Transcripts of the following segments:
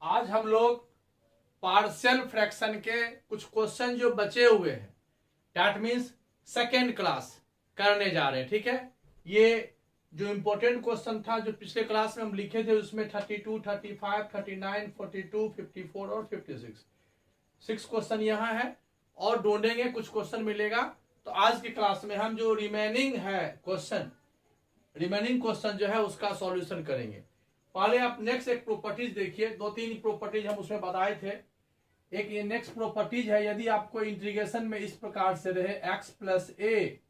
आज हम लोग पार्शियल फ्रैक्शन के कुछ क्वेश्चन जो बचे हुए हैं, दैट मीन्स सेकेंड क्लास करने जा रहे हैं। ठीक है, ये जो इंपॉर्टेंट क्वेश्चन था जो पिछले क्लास में हम लिखे थे उसमें 32, 35, 39, 42, 54 और 56 6 क्वेश्चन यहाँ है और ढूंढेंगे, कुछ क्वेश्चन मिलेगा। तो आज की क्लास में हम जो रिमेनिंग क्वेश्चन जो है उसका सॉल्यूशन करेंगे। पहले आप नेक्स्ट एक प्रॉपर्टीज देखिए, 2-3 प्रॉपर्टीज हम उसमें बताए थे। एक ये नेक्स्ट प्रॉपर्टीज है, यदि आपको इंटीग्रेशन में इस प्रकार से रहे x प्लस ए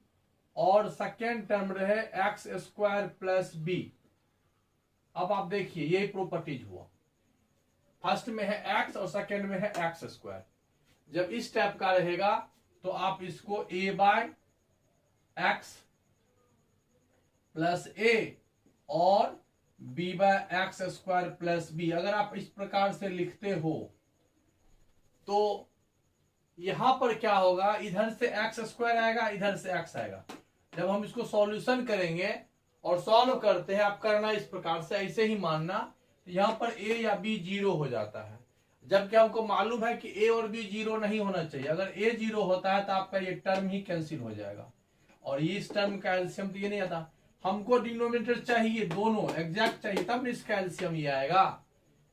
और सेकेंड टर्म रहे एक्स स्क्वायर प्लस बी। अब आप देखिए यही प्रॉपर्टीज हुआ, फर्स्ट में है x और सेकेंड में है एक्स स्क्वायर। जब इस टाइप का रहेगा तो आप इसको a by X plus A और b by X square plus B, अगर आप इस प्रकार से लिखते हो तो यहां पर क्या होगा, इधर से एक्स स्क्वायर आएगा, इधर से एक्स आएगा। जब हम इसको सॉल्यूशन करेंगे और सॉल्व करते हैं, आप करना इस प्रकार से, ऐसे ही मानना, तो यहां पर a या b जीरो हो जाता है। जबकि हमको मालूम है कि a और b जीरो नहीं होना चाहिए। अगर a जीरो होता है तो आपका ये टर्म ही कैंसिल हो जाएगा और ये इस टर्म का एलसीएम तो ये नहीं आता। हमको डिनोमिनेटर चाहिए, दोनों एग्जैक्ट चाहिए, तब इसका एलसीएम ये आएगा।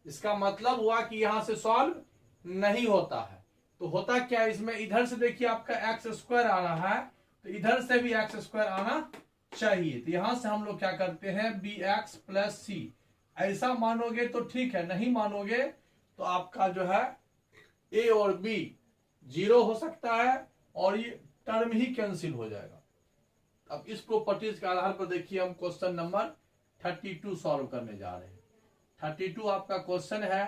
इसका मतलब हुआ कि यहां से सॉल्व नहीं होता है। तो होता क्या है इसमें, इधर से देखिए आपका एक्स स्क्वायर आ रहा है तो इधर से भी एक्स स्क्वायर आना चाहिए। तो यहां से हम लोग क्या करते हैं, बी एक्स प्लस सी। ऐसा मानोगे तो ठीक है, नहीं मानोगे तो आपका जो है ए और बी जीरो हो सकता है और ये टर्म ही कैंसिल हो जाएगा। अब इस प्रॉपर्टीज के आधार पर देखिए हम क्वेश्चन नंबर 32 सॉल्व करने जा रहे हैं। 32 आपका क्वेश्चन है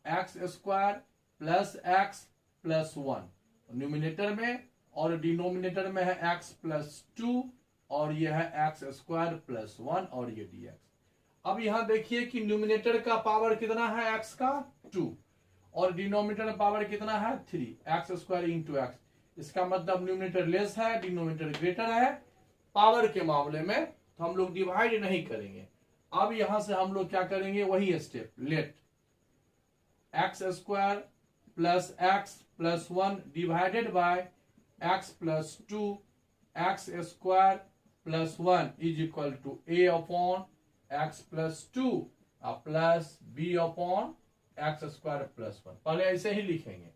x square plus X plus 1 numerator में और डिनोमिनेटर में है एक्स प्लस 2 और यह है एक्स स्क्वायर प्लस 1 और ये dx। अब यहां देखिए कि न्यूमिनेटर का पावर कितना है, एक्स का 2 और डिनोमिनेटर का पावर कितना है 3, एक्स स्क्वायर इंटू एक्स। इसका मतलब न्यूमिनेटर लेस है, डिनोमिनेटर ग्रेटर है। पावर के मामले में तो हम लोग डिवाइड नहीं करेंगे। अब यहां से हम लोग क्या करेंगे, वही step, let X square plus X plus 1 divided by X plus 2 X square plus 1 is equal to A upon X plus 2 plus B upon X square plus 1। पहले ऐसे ही लिखेंगे।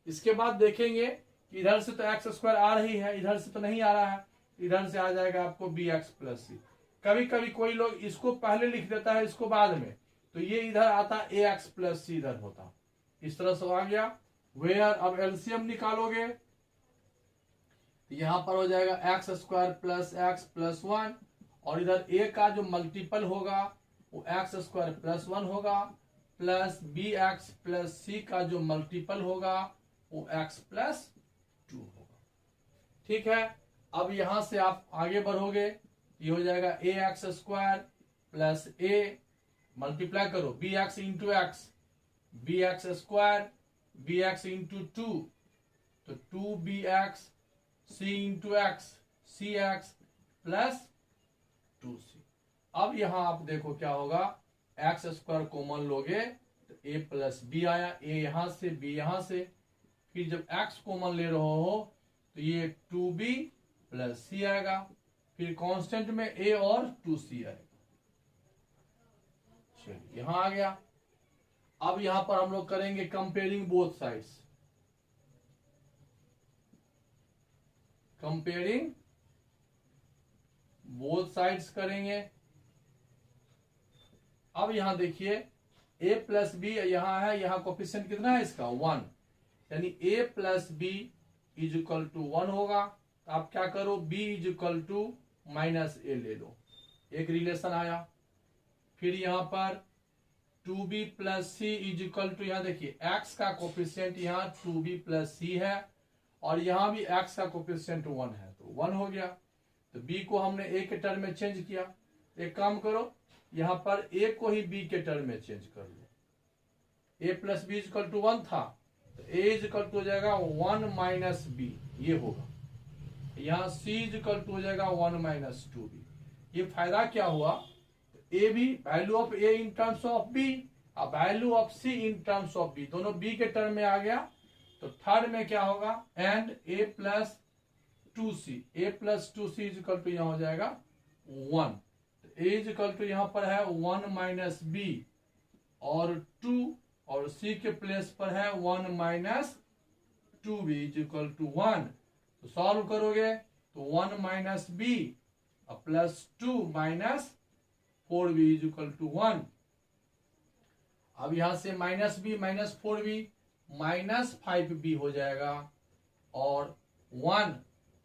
इसके बाद देखेंगे कि इधर से तो एक्स स्क्वायर आ रही है, इधर से तो नहीं आ रहा है, इधर से आ जाएगा आपको बी एक्स प्लस सी। कभी कभी कोई लोग इसको पहले लिख देता है, इसको बाद में, तो ये इधर आता ए एक्स प्लस सी इधर होता। इस तरह से आ गया। वेयर अब एलसीएम निकालोगे तो यहां पर हो जाएगा X square plus X plus 1 और इधर ए का जो मल्टीपल होगा वो एक्स स्क्वायर प्लस 1 होगा, प्लस बी एक्स प्लस सी का जो मल्टीपल होगा वो एक्स प्लस 2 होगा। ठीक है, अब यहां से आप आगे बढ़ोगे, ये हो जाएगा A X square plus A, multiply करो B X into X, B X square, B X into 2 तो 2 B X, C into X, C X plus 2c। अब यहां आप देखो क्या होगा, एक्स स्क्वायर कॉमन लोगे तो ए प्लस बी आया, ए यहां से बी यहां से, फिर जब एक्स कॉमन ले रहे हो तो ये 2b प्लस सी आएगा, फिर कांस्टेंट में ए और 2c आएगा। चलिए यहां आ गया। अब यहां पर हम लोग करेंगे comparing both sides, comparing both sides करेंगे। अब यहां देखिए a प्लस बी यहां है, यहां कोफिशिएंट कितना है इसका 1, यानी a plus B is equal to 1 होगा। तो आप क्या करो, b is equal to minus A ले लो, एक रिलेशन आया। फिर यहां पर 2b plus C is equal to, यहां देखिए x का कोफिशिएंट यहां 2b प्लस सी है और यहां भी x का कोफिशिएंट 1 है तो 1 हो गया। तो b को हमने a के टर्म में चेंज किया। एक काम करो, यहां पर a को ही b के टर्म में चेंज कर लो। a plus B equal to 1 था तो a इज इक्वल टू हो जाएगा 1 माइनस बी, ये होगा। यहां c इज इक्वल टू हो जाएगा 1 माइनस 2b। ये फायदा क्या हुआ, ए भी value of A in terms of B, अब value of C in terms of B, दोनों बी के टर्म में आ गया, तो थर्ड में क्या होगा, and A plus 2c, a plus 2c is equal to यहां हो जाएगा 1, ए इज इक्वल टू यहां पर है 1 माइनस बी और 2, और c के प्लेस पर है 1 minus 2b is equal to 1। तो सॉल्व करोगे तो 1 minus B plus 2 minus 4b is equal to 1। अब यहां से minus B minus 4b minus 5b हो जाएगा, और 1,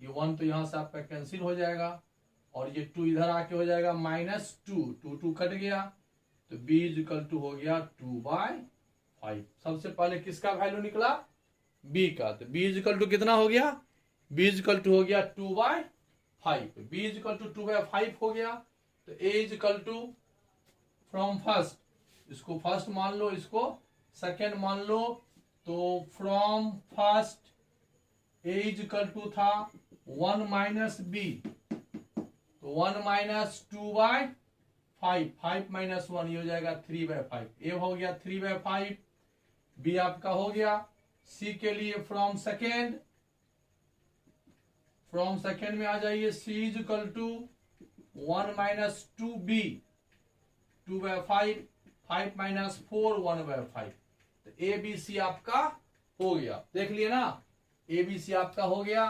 ये 1 तो यहां से आपका कैंसिल हो जाएगा, और ये 2 इधर आके हो जाएगा माइनस 2, 2 कट गया, तो b इज इक्वल टू हो गया 2/5। सबसे पहले किसका वैल्यू निकला, b का, तो b इज इक्वल टू कितना हो गया, b इज इक्वल टू हो गया 2/5, b इज इक्वल टू 2/5 हो गया, तो a is equal to from first, इसको फर्स्ट मान लो, इसको सेकेंड मान लो, तो from first a is equal to था 1 माइनस बी, तो 1 माइनस 2/5, 5 माइनस 1 ये हो जाएगा 3/5, ए हो गया 3/5, बी आपका हो गया। सी के लिए फ्रॉम सेकेंड में आ जाइए, C is equal to 1 minus 2b 2/5, 5 minus 4 1/5, तो ए बी सी आपका हो गया, देख लिए ना, ए बी सी आपका हो गया।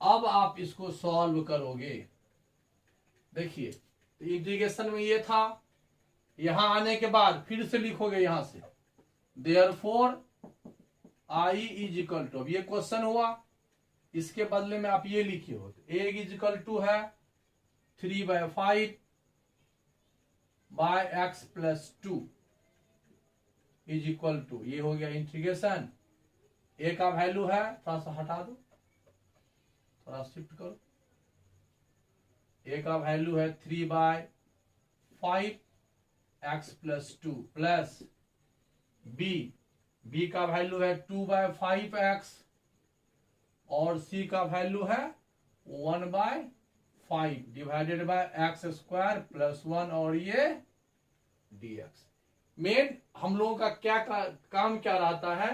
अब आप इसको सॉल्व करोगे, देखिए तो इंटीग्रेशन में ये था, यहां आने के बाद फिर से लिखोगे यहां से, therefore I is equal to, अब ये क्वेश्चन हुआ, इसके बदले में आप ये लिखिए हो, ए इज इक्वल टू है 3/5 by X plus 2 is equal to, ये हो गया इंटीग्रेशन, ए का वैल्यू है, थोड़ा सा हटा दो, थोड़ा शिफ्ट करो, ए का वैल्यू है 3/5 एक्स प्लस 2 प्लस बी का वैल्यू है 2/5 एक्स, और सी का वैल्यू है 1/5 divided by X square plus 1, और ये dx। मेन हम लोगों का क्या काम क्या रहता है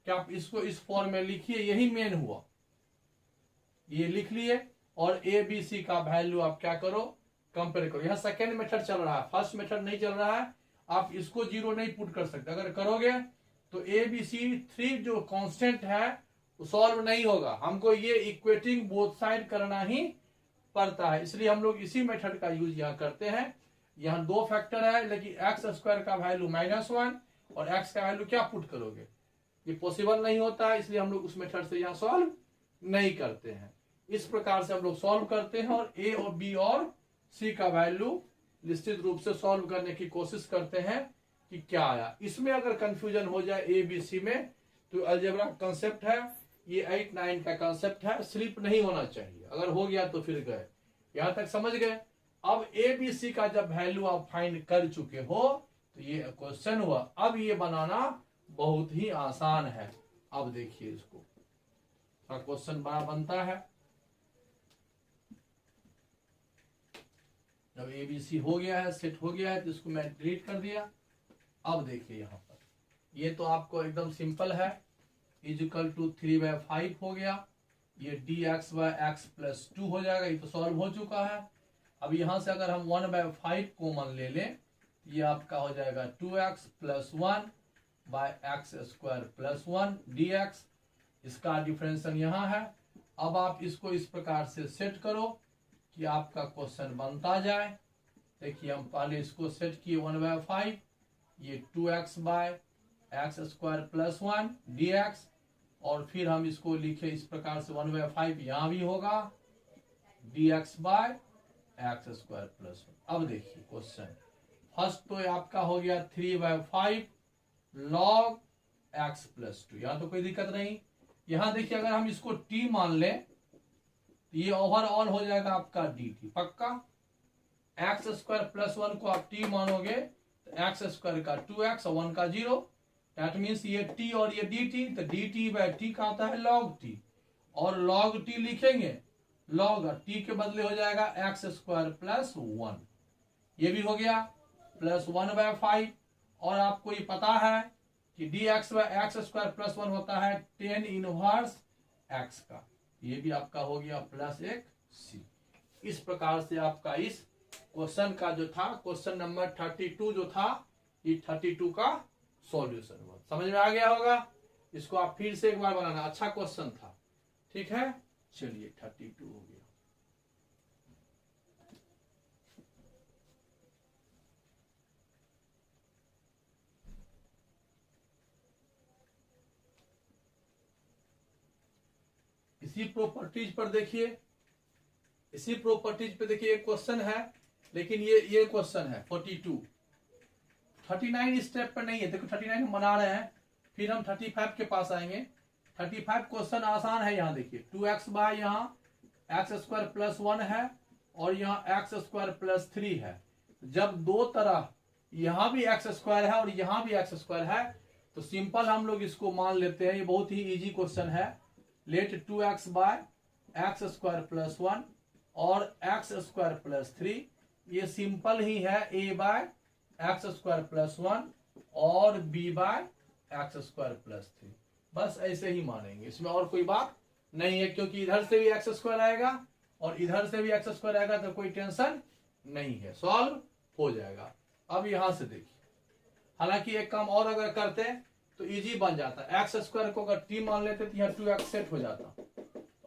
कि आप इसको इस फॉर्म में लिखिए, यही मेन हुआ, ये लिख लिए, और ए बी सी का वैल्यू आप क्या करो, कंपेयर करो। यहां सेकेंड मेथड चल रहा है, फर्स्ट मेथड नहीं चल रहा है, आप इसको जीरो नहीं पुट कर सकते, अगर करोगे तो ए बी सी 3 जो कांस्टेंट है वो सॉल्व नहीं होगा, हमको ये इक्वेटिंग बोथ साइड करना ही पड़ता है, इसलिए हम लोग इसी मेथड का यूज यहाँ करते हैं। यहाँ 2 फैक्टर है, लेकिन एक्स स्क्वायर का वैल्यू -1 और एक्स का वैल्यू क्या पुट करोगे, ये पॉसिबल नहीं होता है, इसलिए हम लोग उस मेथड से यहाँ सॉल्व नहीं करते हैं। इस प्रकार से हम लोग सॉल्व करते हैं, और ए और बी और सी का वैल्यू निश्चित रूप से सॉल्व करने की कोशिश करते हैं कि क्या आया। इसमें अगर कंफ्यूजन हो जाए ए बी सी में, तो अलजेब्रा कंसेप्ट है, ये 8 9 का कंसेप्ट है, स्लिप नहीं होना चाहिए, अगर हो गया तो फिर गए। यहां तक समझ गए। अब ए बी सी का जब वैल्यू आप फाइंड कर चुके हो, तो ये क्वेश्चन हुआ, अब ये बनाना बहुत ही आसान है। अब देखिए इसको, क्वेश्चन बड़ा बनता है। जब ए बी सी हो गया है, सेट हो गया है, तो इसको मैं डिलीट कर दिया। अब देखिए यहां पर, ये तो आपको एकदम सिंपल है, इज इक्वल टू 3/5 हो गया, ये dx/x प्लस 2 हो जाएगा, ये तो सॉल्व हो चुका है। अब यहां से अगर हम 1/5 कॉमन ले लें, ये आपका हो जाएगा 2x plus 1 by X square plus 1 dx, इसका डिफरेंशियल यहाँ है। अब आप इसको इस प्रकार से सेट करो कि आपका क्वेश्चन बनता जाए। देखिए हम पहले इसको सेट किए 1/5, ये 2x by X square plus 1 dx, और फिर हम इसको लिखे इस प्रकार से 1/5 यहां भी होगा dx by X square plus 1। अब देखिए क्वेश्चन फर्स्ट तो आपका हो गया 3/5 लॉग एक्स प्लस 2, यहां तो कोई दिक्कत नहीं। यहां देखिए अगर हम इसको t मान लें, तो ये ओवरऑल हो जाएगा आपका dt पक्का। एक्स स्क्वायर प्लस 1 को आप t मानोगे, तो एक्स स्क्वायर का 2x और 1 का 0, दैट मीन्स ये t और ये dt, तो dt बाय t का आता है log t, और log t लिखेंगे, log t के बदले हो जाएगा एक्स स्क्वायर प्लस 1, ये भी हो गया प्लस 1/5, और आपको ये पता है कि dx by X square plus 1 होता है टेन इनवर्स x का, ये भी आपका हो गया प्लस एक c। इस प्रकार से आपका इस क्वेश्चन का जो था, क्वेश्चन नंबर 32 जो था, ये 32 का सॉल्यूशन हुआ। समझ में आ गया होगा। इसको आप फिर से एक बार बनाना, अच्छा क्वेश्चन था। ठीक है, चलिए 32 हो गया। इसी प्रॉपर्टीज पर देखिए, इसी प्रॉपर्टीज पे देखिए एक क्वेश्चन है, लेकिन ये क्वेश्चन है 42। 39 स्टेप पर नहीं है, देखो 39 हम बना रहे हैं, फिर हम 35 के पास आएंगे। 35 क्वेश्चन आसान है। यहाँ देखिए 2x बाय यहाँ एक्स स्क्वायर प्लस 1 है और यहाँ एक्स स्क्वायर प्लस 3 है। जब दो तरह यहाँ भी एक्स स्क्वायर है और यहाँ भी एक्स स्क्वायर है, तो सिंपल हम लोग इसको मान लेते हैं। ये बहुत ही इजी क्वेश्चन है। Let 2x by X square plus 1 और एक्स स्क्वायर प्लस 3, ये सिंपल ही है a by X square plus 1 और b by X square plus 3। बस ऐसे ही मानेंगे, इसमें और कोई बात नहीं है, क्योंकि इधर से भी एक्स स्क्वायर आएगा और इधर से भी एक्स स्क्वायर आएगा, तो कोई टेंशन नहीं है, सॉल्व हो जाएगा। अब यहां से देखिए, हालांकि एक काम और अगर करते तो इजी बन जाता। एक्स स्क्वायर को अगर t मान लेते तो यहाँ 2x सेट हो जाता,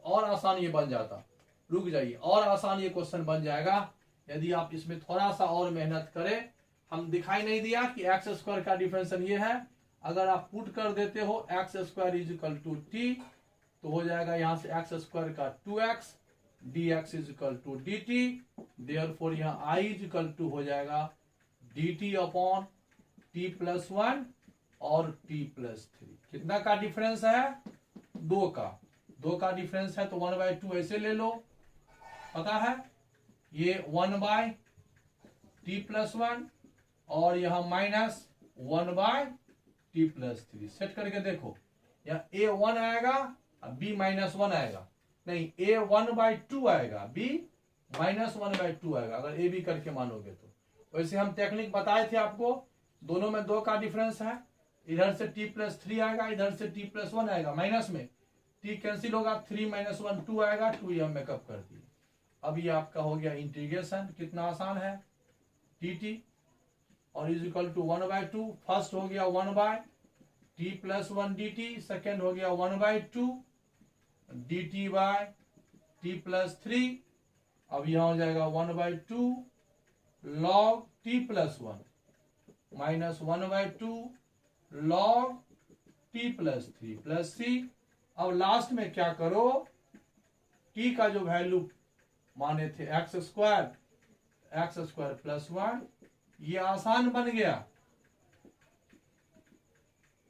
और आसान ये बन जाता। रुक जाइए, और आसान ये क्वेश्चन बन जाएगा यदि आप इसमें थोड़ा सा और मेहनत करें। हम दिखाई नहीं दिया कि एक्स स्क्वायर का डिफरेंशियल ये है। अगर आप पुट कर देते हो X square is equal to T, तो हो जाएगा यहां से एक्स स्क्वायर का 2x, dx is equal to dt, therefore यहाँ i इज इक्वल टू हो जाएगा dt अपॉन t प्लस 1 और t प्लस 3। कितना का डिफरेंस है? 2 का डिफरेंस है, तो 1/2 ऐसे ले लो। पता है ये 1 t प्लस 1 और यहां माइनस 1 t प्लस 3। सेट करके देखो, यहाँ a 1 आएगा और b माइनस 1 आएगा। नहीं, a 1/2 आएगा, b माइनस 1/2 आएगा, अगर a b करके मानोगे तो। वैसे हम टेक्निक बताए थे आपको, दोनों में 2 का डिफरेंस है। इधर से t प्लस 3 आएगा, इधर से t प्लस 1 आएगा, माइनस में t कैंसिल होगा, 3 माइनस 1 2 आएगा, 2 ये हम मेकअप कर दिए। अब ये आपका हो गया इंटीग्रेशन, कितना आसान है, dt और इज इक्वल टू 1/2। फर्स्ट हो गया 1/t प्लस 1 dt, सेकेंड हो गया 1/2 dt बाय t प्लस 3। अब यहां हो जाएगा 1/2 log t plus 1 minus 1/2 log t plus 3 plus c। अब लास्ट में क्या करो, t का जो वैल्यू माने थे एक्स स्क्वायर प्लस 1, ये आसान बन गया।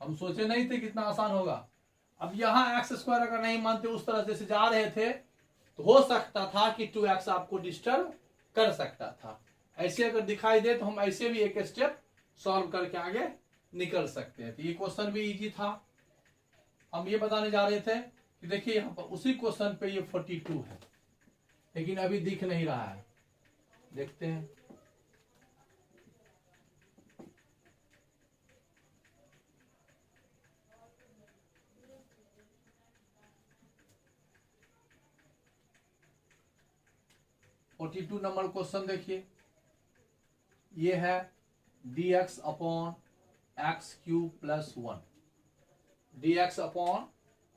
हम सोचे नहीं थे कितना आसान होगा। अब यहां एक्स स्क्वायर अगर नहीं मानते, उस तरह से जा रहे थे, तो हो सकता था कि 2x आपको डिस्टर्ब कर सकता था। ऐसे अगर दिखाई दे तो हम ऐसे भी एक स्टेप सॉल्व करके आगे निकल सकते हैं। तो ये क्वेश्चन भी इजी था। हम ये बताने जा रहे थे कि देखिए यहाँ पर उसी क्वेश्चन पे ये 42 है, लेकिन अभी दिख नहीं रहा है। देखते हैं, नंबर क्वेश्चन देखिए, ये है dx upon x cube plus 1, dx upon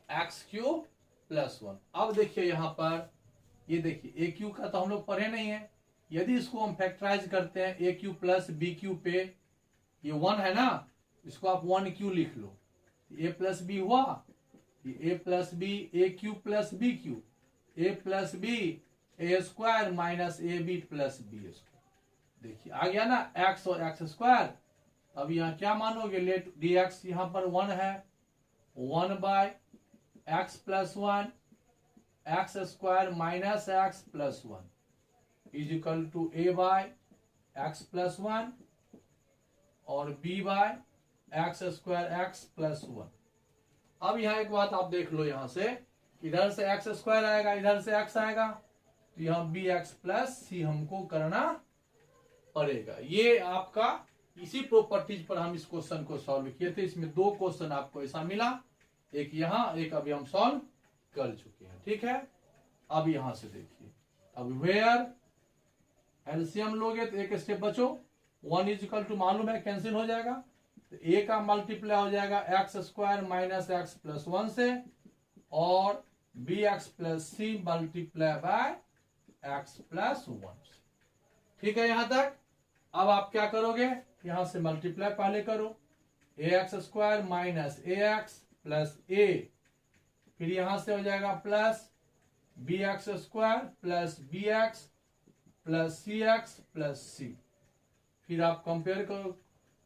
x cube plus 1। अब देखिए यहां पर, ये देखिए a क्यू का तो हम लोग पढ़े नहीं है। यदि इसको हम फैक्टराइज करते हैं a Q plus b Q पे, ये 1 है ना, इसको आप 1q लिख लो, a प्लस बी हुआ, ये a plus B a Q plus b Q, a plus B A square minus A B plus B square. देखिए आ गया ना x और एक्स स्क्वायर। अब यहाँ क्या मानोगे, लेट dx यहाँ पर 1 है, 1 by X plus 1 X square minus X plus 1 is equal to A by X plus 1 और b by X square X plus 1। अब यहाँ एक बात आप देख लो, यहां से इधर से एक्स स्क्वायर आएगा, इधर से एक्स आएगा, तो यहाँ bx प्लस c हमको करना पड़ेगा। ये आपका इसी प्रॉपर्टीज पर हम इस क्वेश्चन को सॉल्व किए थे। इसमें 2 क्वेश्चन आपको ऐसा मिला, एक यहाँ, एक अभी हम सॉल्व कर चुके हैं। ठीक है, अब यहां से देखिए, अब वेयर एलसीएम लोगे तो एक स्टेप बचो, 1 इज इक्वल टू मालूम है कैंसिल हो जाएगा, तो ए का मल्टीप्लाई हो जाएगा X square minus X plus 1 से, और B X plus C multiply by X plus 1। ठीक है यहां तक। अब आप क्या करोगे, यहां से मल्टीप्लाई पहले करो, A X square minus A X plus A, फिर यहां से हो जाएगा plus B X square plus B X plus C X plus C. फिर आप कंपेयर करो,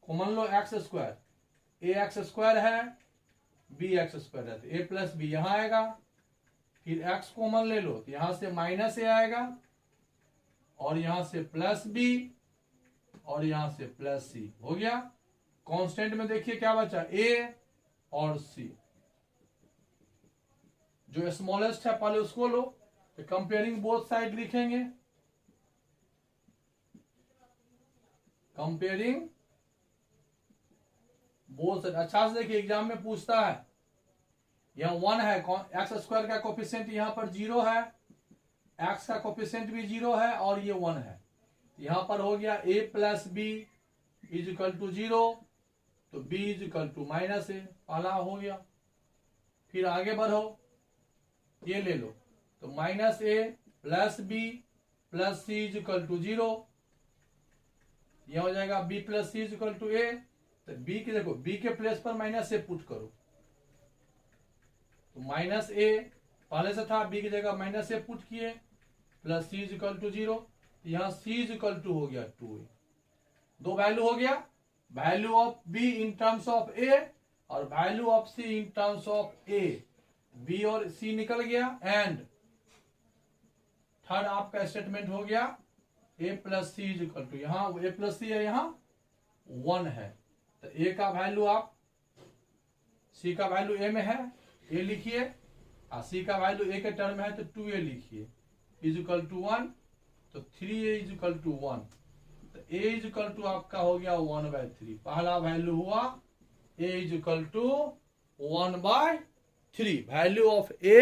कॉमन लो X square, A X square है, बी एक्स स्क्वायर है, तो ए प्लस बी यहां आएगा, फिर एक्स कॉमन ले लो तो यहां से माइनस ए आएगा, और यहां से प्लस बी, और यहां से प्लस सी हो गया। कांस्टेंट में देखिए क्या बचा, ए और सी, जो स्मॉलेस्ट है पहले उसको लो, तो कंपेयरिंग बोथ साइड लिखेंगे, कंपेयरिंग बोथ साइड। अच्छा से देखिए, एग्जाम में पूछता है, यहां 1 है, एक्स स्क्वायर का कोफिशिएंट यहां पर 0 है, एक्स का कोफिशिएंट भी 0 है, और ये 1 है, यहां पर हो गया a plus B is equal to 0, तो b is equal to minus A, पहला हो गया। फिर आगे बढ़ो, ये ले लो, तो minus A plus B plus C is equal to 0, यह हो जाएगा b plus C is equal to A, तो b के देखो, b के प्लेस पर माइनस ए पुट करो, तो माइनस ए पहले से था, b की जगह माइनस ए पुट किए, plus C is equal to 0, यहां c इज इक्वल टू हो गया 2a, 2 वैल्यू हो गया, value of b in terms of a और value of c in terms of a, b और c निकल गया, एंड थर्ड आपका स्टेटमेंट हो गया a plus C is equal to, यहां a प्लस सी है, यहां 1 है, तो a का वैल्यू आप, c का वैल्यू a में है, a लिखिए, और c का वैल्यू a के टर्म है तो 2a लिखिए, इज इक्वल टू 1, तो 3a इज इक्वल टू 1, तो a इज इक्वल टू आपका हो गया 1/3, पहला वैल्यू हुआ a is equal to 1/3, value of a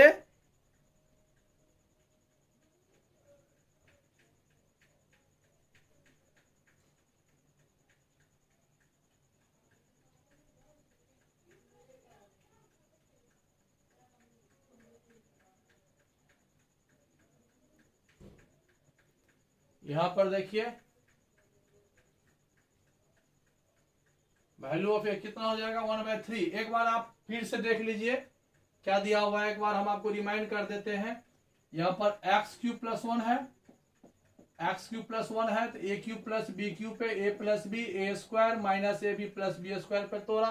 यहां पर देखिए, वैल्यू ऑफ ए कितना हो जाएगा 1/3। एक बार आप फिर से देख लीजिए क्या दिया हुआ है, एक बार हम आपको रिमाइंड कर देते हैं। यहां पर एक्स क्यूब प्लस 1 है, एक्स क्यूब प्लस 1 है, तो A cube plus B cube पे A plus B, A square minus A B plus B square पे तोड़ा,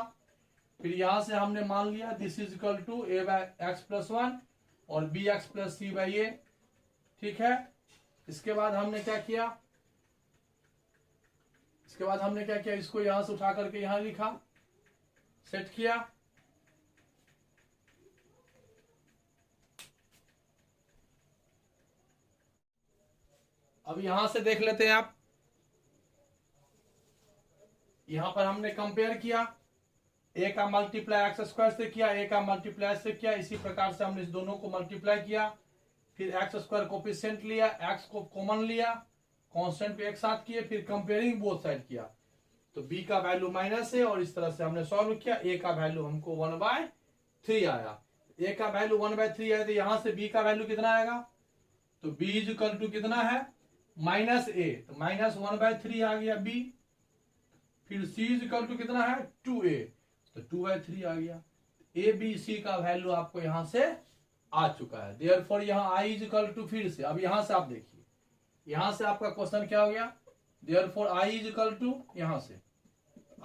फिर यहां से हमने मान लिया this is equal to A by X plus 1 और B X plus C by A. ठीक है, इसके बाद हमने क्या किया, इसको यहां से उठा करके यहां लिखा, सेट किया, अब यहां से देख लेते हैं आप, यहां पर हमने कंपेयर किया, ए का मल्टीप्लाई एक्स स्क्वायर से किया, ए का मल्टीप्लाई से किया, इसी प्रकार से हमने इस दोनों को मल्टीप्लाई किया, फिर एक्स स्क्वायर कोफिशिएंट लिया, एक्स को कॉमन लिया, कांस्टेंट को एक साथ किए, फिर कंपेयरिंग बोथ साइड किया, तो b का वैल्यू माइनस है, और इस तरह से हमने सॉल्व किया, a का वैल्यू हमको 1/3 आया, a का वैल्यू 1/3 आया, तो यहां से b का वैल्यू कितना आएगा, तो b इज इक्वल टू कितना है माइनस a, तो माइनस 1/3 आ गया b, फिर c इज इक्वल टू कितना है 2a, तो 2/3 आ गया, a b c का वैल्यू आपको यहां से आ चुका है। देयरफॉर यहां i इज इक्वल टू, फिर से अब यहां से आप देखिए, यहां से आपका क्वेश्चन क्या हो गया, therefore i is equal to, यहां से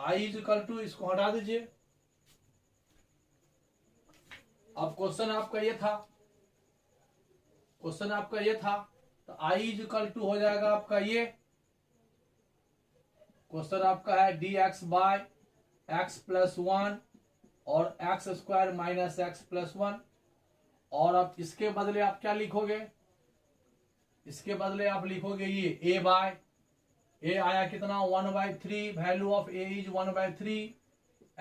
i इज इक्वल टू, इसको हटा दीजिए, अब क्वेश्चन आपका ये था, तो i इज इक्वल टू हो जाएगा आपका, ये क्वेश्चन आपका है dx बाय एक्स प्लस 1 और x square minus X plus 1, और अब इसके बदले आप क्या लिखोगे, इसके बदले आप लिखोगे ये a बाय ए आया कितना 1/3, value of A is 1/3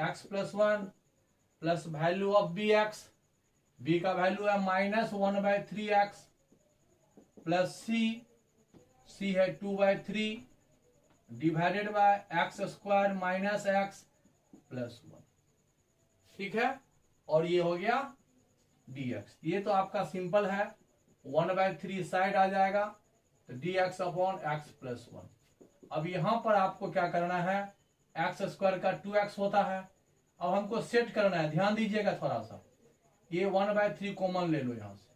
x plus 1 plus value of B X, B का वैल्यू है -1/3x प्लस सी है 2/3 divided by x square minus X plus 1। ठीक है, और ये हो गया dx। ये तो आपका सिंपल है, 1/3 साइड आ जाएगा तो dx अपॉन x प्लस 1। अब यहां पर आपको क्या करना है, एक्स स्क्वायर का 2x होता है, अब हमको सेट करना है। ध्यान दीजिएगा थोड़ा सा, ये 1/3 कॉमन ले लो, यहां से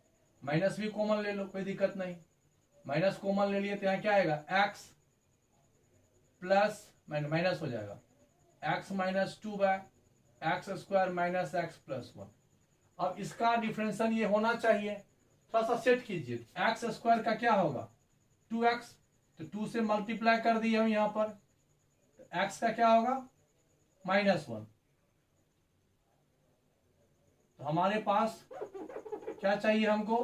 माइनस भी कॉमन ले लो, कोई दिक्कत नहीं। माइनस कॉमन ले लिए तो यहाँ क्या आएगा, x प्लस माइनस हो जाएगा x minus 2/x square minus X plus 1। अब इसका डिफरेंशियल ये होना चाहिए, थोड़ा सा सेट कीजिए। एक्स स्क्वायर का क्या होगा 2x, तो 2 से मल्टीप्लाई कर दिए हम यहां पर, तो x का क्या होगा -1। तो हमारे पास क्या चाहिए हमको,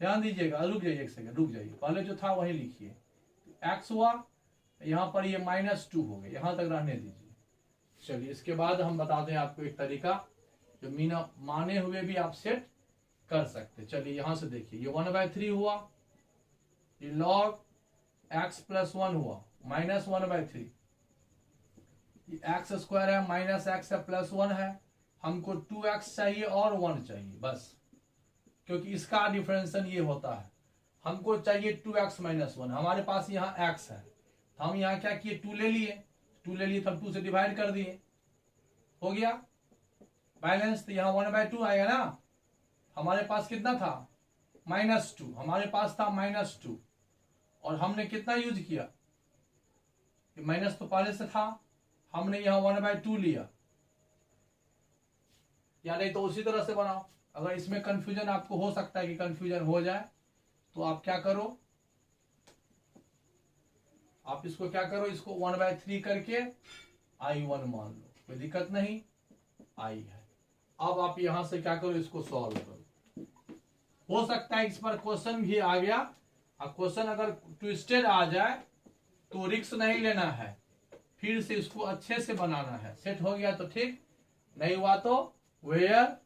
ध्यान दीजिएगा, रुक जाइए एक सेकंड, रुक जाइए, पहले जो था वही लिखिए। x हुआ, यहां पर ये -2 हो गए, यहां तक रहने दीजिए। चलिए इसके बाद हम बताते हैं आपको एक तरीका जो मीना माने हुए भी आप सेट कर सकते। चलिए यहां से देखिए, ये 1/3 हुआ, ये log x प्लस 1 हुआ -1/3, ये x स्क्वायर है माइनस एक्स है प्लस 1 है, हमको 2x चाहिए और 1 चाहिए बस, क्योंकि इसका डिफरेंशियल ये होता है। हमको चाहिए 2x माइनस 1, हमारे पास यहाँ x है, तो हम यहाँ क्या किए 2 ले लिए, 2 ले लिए तो हम 2 से डिवाइड कर दिए, हो गया बैलेंस। तो यहाँ 1/2 आएगा ना, हमारे पास कितना था -2, हमारे पास था -2, और हमने कितना यूज किया, माइनस तो पहले से था, हमने यहाँ 1/2 लिया, या नहीं तो उसी तरह से बनाओ। अगर इसमें कंफ्यूजन आपको हो सकता है कि कंफ्यूजन हो जाए, तो आप क्या करो, आप इसको क्या करो, इसको 1/3 करके I1 मान लो, कोई दिक्कत नहीं, I है। अब आप यहां से क्या करो, इसको सॉल्व करो। हो सकता है इस पर क्वेश्चन भी आ गया, और क्वेश्चन अगर ट्विस्टेड आ जाए तो रिस्क नहीं लेना है, फिर से इसको अच्छे से बनाना है। सेट हो गया तो ठीक, नहीं हुआ तो where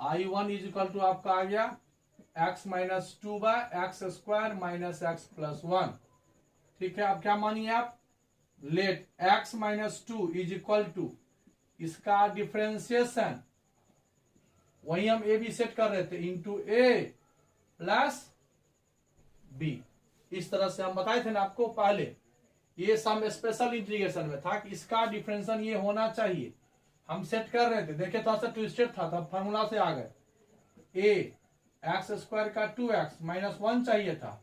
I1 is equal to आपका आ गया x minus 2/x square minus X plus 1। ठीक है, अब क्या मानिए आप, let x minus 2 is equal to इसका डिफरेंशिएशन, वही हम ए बी सेट कर रहे थे, इंटू ए प्लस बी। इस तरह से हम बताए थे ना आपको पहले, ये सम स्पेशल इंटीग्रेशन में था कि इसका डिफरेंशियल ये होना चाहिए, हम सेट कर रहे थे, देखे थोड़ा सा ट्विस्टेड था, तब फार्मूला से आ गए। ए एक्स स्क्वायर का 2x माइनस 1 चाहिए था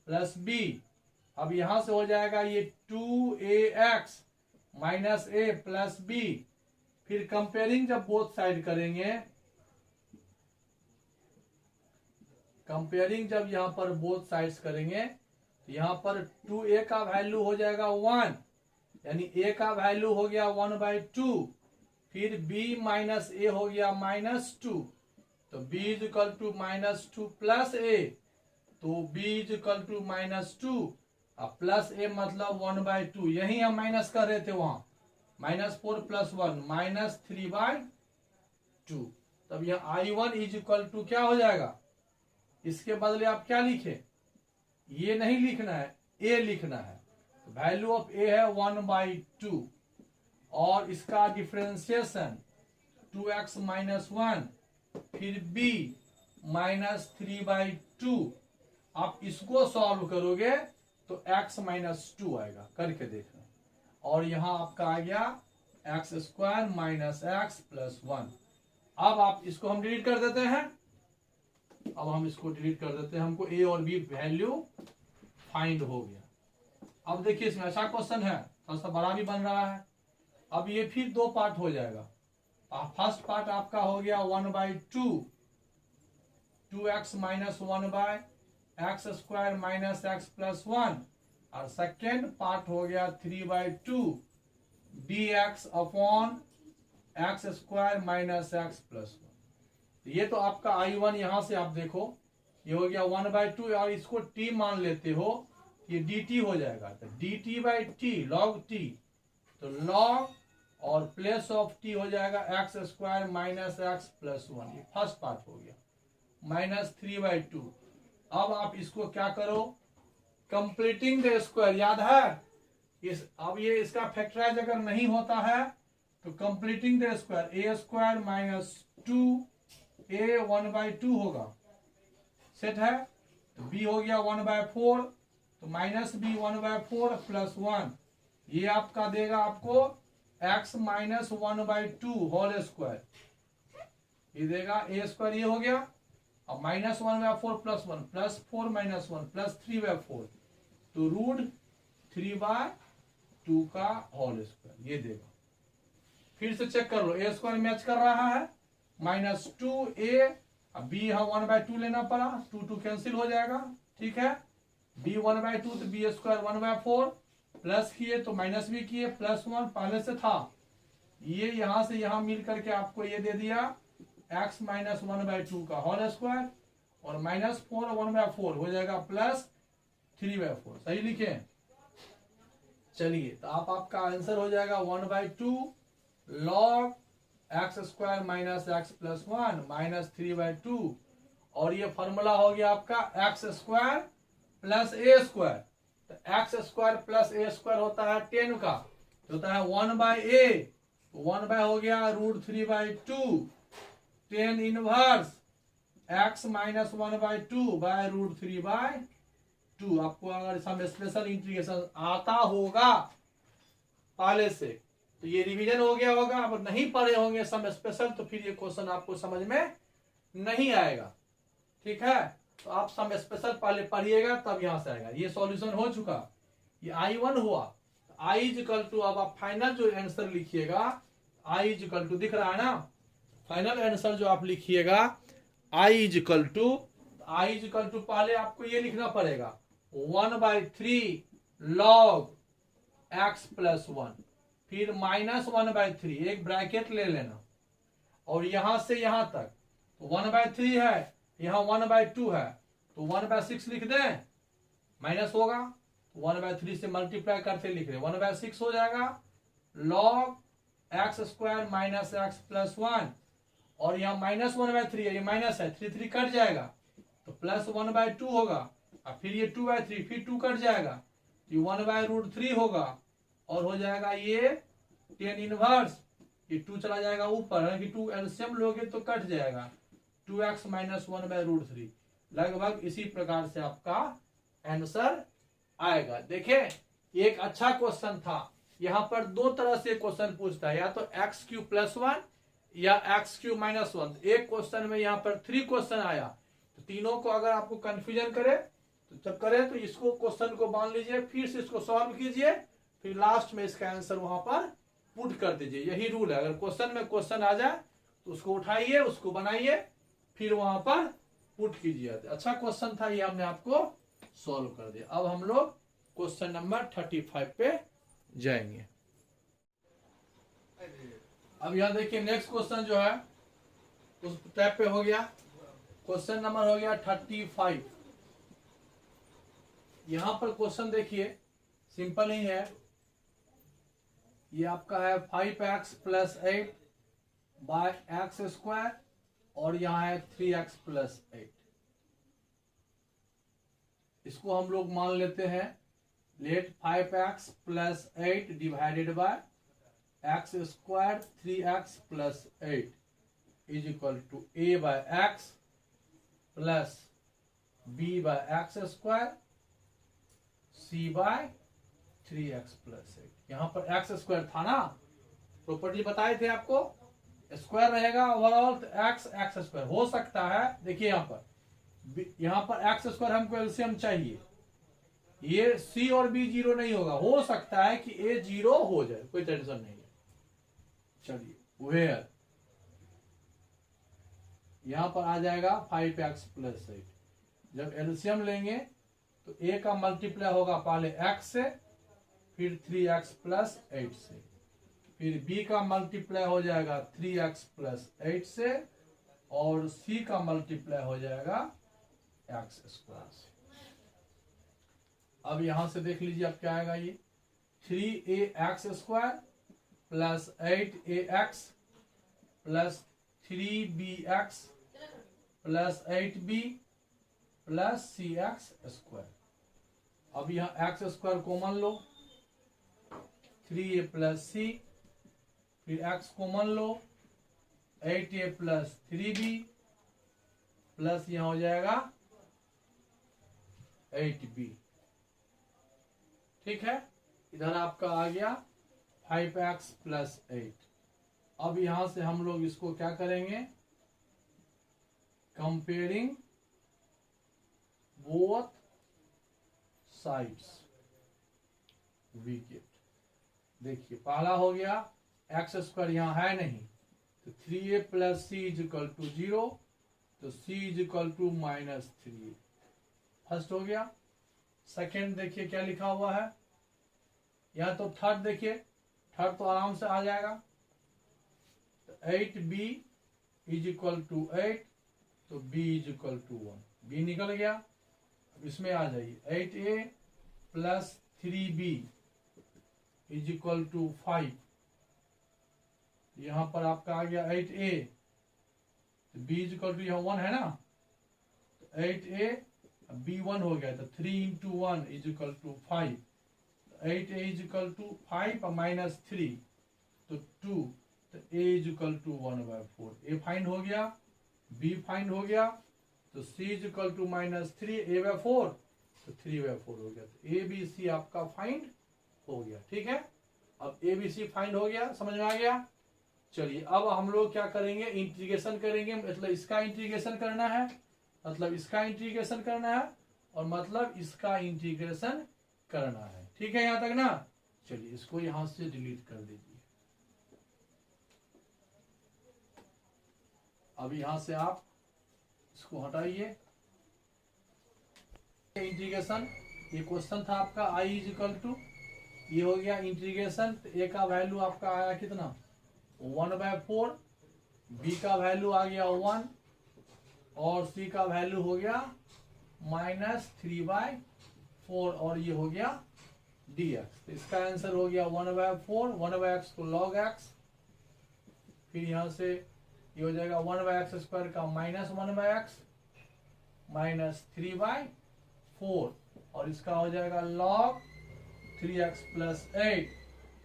प्लस बी, अब यहां से हो जाएगा ये 2ax minus A plus B. फिर कंपेयरिंग जब बोथ साइड करेंगे, कंपेयरिंग जब यहां पर बोथ साइड्स करेंगे, तो यहां पर 2a का वैल्यू हो जाएगा 1, यानी a का वैल्यू हो गया 1/2, फिर b माइनस ए हो गया -2, तो b is equal to -2 plus A, तो b is equal to -2 plus A मतलब 1/2, यही हम माइनस कर रहे थे वहां, -4 प्लस 1 -3/2। तब यह I1 इज इक्वल टू क्या हो जाएगा, इसके बदले आप क्या लिखे, ये नहीं लिखना है, a लिखना है, वैल्यू ऑफ a है 1/2, और इसका डिफरेंशिएशन 2x माइनस 1, फिर b -3/2। आप इसको सॉल्व करोगे तो x -2 आएगा, करके देखना, और यहां आपका आ गया x square minus X plus 1। अब आप इसको हम डिलीट कर देते हैं, अब हम इसको डिलीट कर देते हैं, हमको a और b वैल्यू फाइंड हो गया। अब देखिए इसमें अच्छा क्वेश्चन है, थोड़ा सा बड़ा भी बन रहा है। अब ये फिर 2 पार्ट हो जाएगा, फर्स्ट पार्ट आपका हो गया 1/2, 2x minus 1/x square minus X plus 1, और सेकेंड पार्ट हो गया 3/2 dx upon X square minus X plus 1। ये तो आपका I1 यहां से आप देखो, ये हो गया 1/2, और इसको t मान लेते हो, ये डी टी हो जाएगा, तो D T by T log T, तो लॉग और प्लेस ऑफ टी हो जाएगा X square minus X plus one, ये फर्स्ट पार्ट हो गया, माइनस 3/2। अब आप इसको क्या करो, कंप्लीटिंग द स्क्वायर, याद है इस, अब ये इसका फैक्टराइज अगर नहीं होता है तो completing the square A square minus 2a 1/2 होगा, सेट है। तो b हो गया 1/4, तो माइनस b 1/4 प्लस 1, ये आपका देगा आपको x माइनस 1/2 होल स्क्वायर, ये देगा a स्क्वायर, ये हो गया। अब minus 1/4 plus 1 plus 4 minus 1 plus 3/4, तो रूट 3/2 का होल स्क्वायर, ये देगा। फिर से चेक कर लो, ए स्क्वायर मैच कर रहा है, माइनस 2a, अब b यहाँ 1/2 लेना पड़ा, 2 कैंसिल हो जाएगा, ठीक है। b 1/2 तो b स्क्वायर 1/4, प्लस किए तो माइनस भी किए, प्लस 1 पहले से था, ये यहां से यहां मिल करके आपको ये दे दिया x माइनस 1/2 का होल स्क्वायर, और माइनस 4 1/4 हो जाएगा प्लस 3/4, सही लिखे। चलिए, तो आपका आंसर हो जाएगा 1/2 log x square minus X plus 1 minus 3/2, और ये फॉर्मूला हो गया आपका एक्स स्क्वायर प्लस ए स्क्वायर, तो एक्स स्क्वायर प्लस ए स्क्वायर होता है 10 का, तो होता है 1/a, 1 हो गया root 3/2, 10 inverse x minus 1/2 by root 3/2। आपको अगर इसमें स्पेशल इंटीग्रेशन आता होगा पहले से तो ये रिवीजन हो गया होगा, अब नहीं पढ़े होंगे सम स्पेशल तो फिर ये क्वेश्चन आपको समझ में नहीं आएगा, ठीक है। तो आप सम स्पेशल पहले पढ़िएगा तब यहां से आएगा। ये सॉल्यूशन हो चुका, ये I1 हुआ, I इक्वल टू, अब आप फाइनल जो आंसर लिखिएगा I इक्वल टू, दिख रहा है ना, फाइनल आंसर जो आप लिखिएगा I इक्वल टू, पहले आपको ये लिखना पड़ेगा 1/3 लॉग x प्लस 1, फिर माइनस 1/3, एक ब्रैकेट ले लेना, और यहां से यहां तक 1/3 है, यहां 1/2 है, तो 1/6 लिख दें, माइनस होगा, 1/3 से मल्टीप्लाई करते लिख रहे 1/6 हो जाएगा log x square minus X plus 1, और यहाँ माइनस 1/3 है, ये माइनस है, 3 कट जाएगा, तो प्लस 1/2 होगा, और फिर ये 2/3, फिर 2 कट जाएगा, ये 1/√3 होगा, और हो जाएगा ये 10 इनवर्स, ये 2 चला जाएगा ऊपर, कि 2 एलसीएम लोगे तो कट जाएगा, 2x माइनस 1/√3। लगभग इसी प्रकार से आपका आंसर आएगा। देखें, एक अच्छा क्वेश्चन था, यहां पर दो तरह से क्वेश्चन पूछता है, या तो x³ प्लस 1 या x³ माइनस 1। एक क्वेश्चन में यहाँ पर 3 क्वेश्चन आया, तो तीनों को अगर आपको कंफ्यूजन करे तो जब करे तो इसको क्वेश्चन को मान लीजिए, फिर से इसको सॉल्व कीजिए, फिर लास्ट में इसका आंसर वहां पर पुट कर दीजिए। यही रूल है, अगर क्वेश्चन में क्वेश्चन आ जाए तो उसको उठाइए, उसको बनाइए, फिर वहां पर पुट कीजिए। अच्छा क्वेश्चन था, ये हमने आपको सॉल्व कर दिया। अब हम लोग क्वेश्चन नंबर 35 पे जाएंगे। अब यहां देखिए, नेक्स्ट क्वेश्चन जो है उस टैब पे हो गया, क्वेश्चन नंबर हो गया 35। यहां पर क्वेश्चन देखिए, सिंपल ही है, ये आपका है 5x plus 8 bye X square, और यहां है 3x प्लस 8। इसको हम लोग मान लेते हैं, let 5x plus 8 divided by X square 3x plus 8 is equal to a by X plus b by X square c by 3x plus 8। यहां पर एक्स स्क्वायर था ना, प्रॉपर्टी बताए थे आपको, स्क्वायर रहेगा ओवरऑल, तो एक्स स्क्वायर हो सकता है। देखिए यहां पर एक्स स्क्वायर हमको एलसीएम चाहिए, ये सी और बी 0 नहीं होगा, हो सकता है कि ए 0 हो जाए, कोई टेंशन नहीं है। चलिए, वेयर यहां पर आ जाएगा 5x प्लस 8। जब एलसीएम लेंगे तो a का मल्टीप्लाई होगा पहले x से, फिर 3x प्लस 8 से, फिर b का मल्टीप्लाई हो जाएगा 3x प्लस 8 से, और c का मल्टीप्लाई हो जाएगा x स्क्वायर से। अब यहां से देख लीजिए अब क्या आएगा, ये 3ax² plus 8ax plus 3bx plus 8b plus cx²। अब यहाँ x² कॉमन लो, 3a प्लस c, फिर x कॉमन लो, 8a प्लस 3b प्लस यहाँ हो जाएगा 8b। ठीक है, इधर आपका आ गया 5x प्लस 8। अब यहां से हम लोग इसको क्या करेंगे, comparing both sides we get. देखिए पहला हो गया x² यहां है नहीं, तो 3a plus c is equal to 0, तो c is equal to -3। First हो गया। सेकेंड देखिए क्या लिखा हुआ है, यहां तो थर्ड देखिए, थर्ड तो आराम से आ जाएगा, तो 8b इज इक्वल टू 8, तो b is equal to 1, b निकल गया। अब इसमें आ जाइए, 8a plus 3b is equal to 5, यहां पर आपका आ गया 8a, तो b इज इक्वल टू यहाँ 1 है ना, तो 8a b 1 हो गया, तो 3 into 1 is equal to 5, 8a is equal to 5 minus 3, तो 2, तो a is equal to 1/4। a find हो गया, b फाइंड हो गया, तो c is equal to -3 a/4, तो 3/4 हो गया, तो a b c आपका फाइंड हो गया। ठीक है, अब a b c फाइंड हो गया, समझ में आ गया। चलिए अब हम लोग क्या करेंगे, इंटीग्रेशन करेंगे, मतलब इसका इंटीग्रेशन करना है, मतलब इसका इंटीग्रेशन करना है, और मतलब इसका इंटीग्रेशन करना है। ठीक है यहाँ तक ना। चलिए इसको यहां से डिलीट कर दीजिए। अब यहां से आप इसको हटाइए। इंटीग्रेशन, ये क्वेश्चन था आपका i इज इक्वल टू, ये हो गया इंटीग्रेशन, तो a का वैल्यू आपका आया कितना 1/4, b का वैल्यू आ गया 1, और c का वैल्यू हो गया -3/4, और ये हो गया dx। तो इसका आंसर हो गया 1/4, 1/x को log x, फिर यहां से ये हो जाएगा 1/x² का -1/x -3/4, और इसका हो जाएगा log 3x प्लस 8,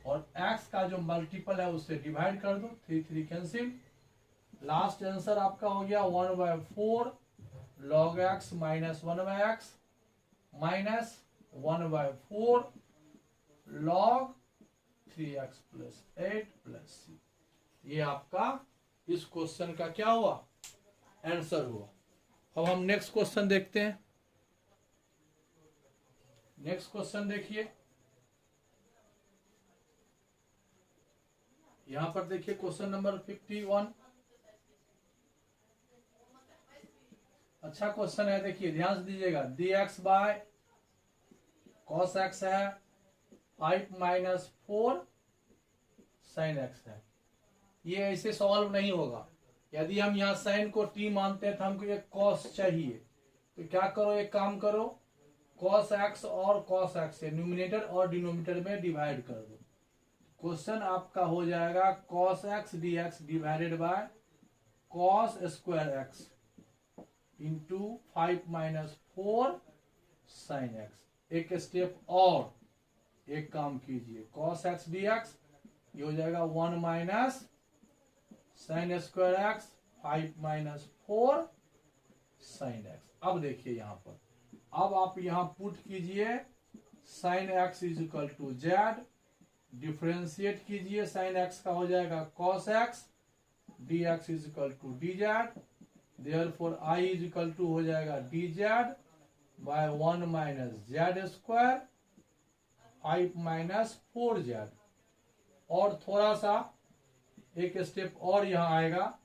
और x का जो मल्टीपल है उससे डिवाइड कर दो, 3 कैंसिल। लास्ट आंसर आपका हो गया 1/4 log x minus 1/x minus 1/4 log 3x plus 8 plus c। ये आपका इस क्वेश्चन का क्या हुआ, आंसर हुआ। अब हम नेक्स्ट क्वेश्चन देखते हैं। नेक्स्ट क्वेश्चन देखिए, यहां पर देखिए क्वेश्चन नंबर 51। अच्छा क्वेश्चन है, देखिए ध्यान से दीजिएगा। dx बाय cos x है, 5 माइनस 4 sin x है। ये ऐसे सॉल्व नहीं होगा। यदि हम यहाँ sin को t मानते हैं तो हमको एक cos चाहिए, तो क्या करो, एक काम करो, cos x और cos x से न्यूमिनेटर और डिनोमिनेटर में डिवाइड कर दो। क्वेश्चन आपका हो जाएगा cos x dx divided by cos square x into 5 minus 4 sin x। एक स्टेप और, एक काम कीजिए, cos x dx ये हो जाएगा 1 minus sin square x 5 minus 4 sin x। अब देखिए यहाँ पर, अब आप यहाँ पुट कीजिए sin x is equal to z, differentiate कीजिए, sin x का हो जाएगा cos x dx is equal to dz, therefore i is equal to हो जाएगा dz by 1 minus z square 5 minus 4z। और थोड़ा सा एक स्टेप और यहाँ आएगा,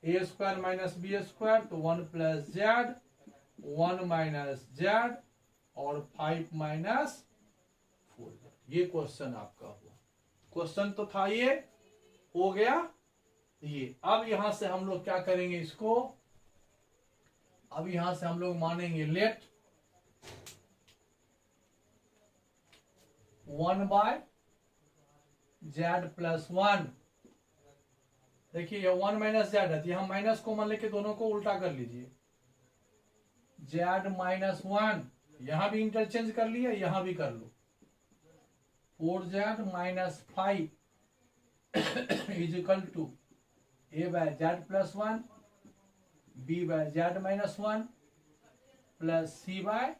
a square minus B square, तो 1 प्लस z, 1 माइनस z और 5 माइनस 4z। ये क्वेश्चन आपका हुआ। क्वेश्चन तो था ये, हो गया ये। अब यहां से हम लोग क्या करेंगे इसको, अब यहां से हम लोग मानेंगे लेट 1 बाय जेड प्लस 1। देखिए ये 1 माइनस जेड है, यहां माइनस कॉमन लेके दोनों को उल्टा कर लीजिए, जेड माइनस 1, यहां भी इंटरचेंज कर लिया, यहां भी कर लो, 4z minus 5 is equal to A by z plus 1 B by z minus 1 plus c by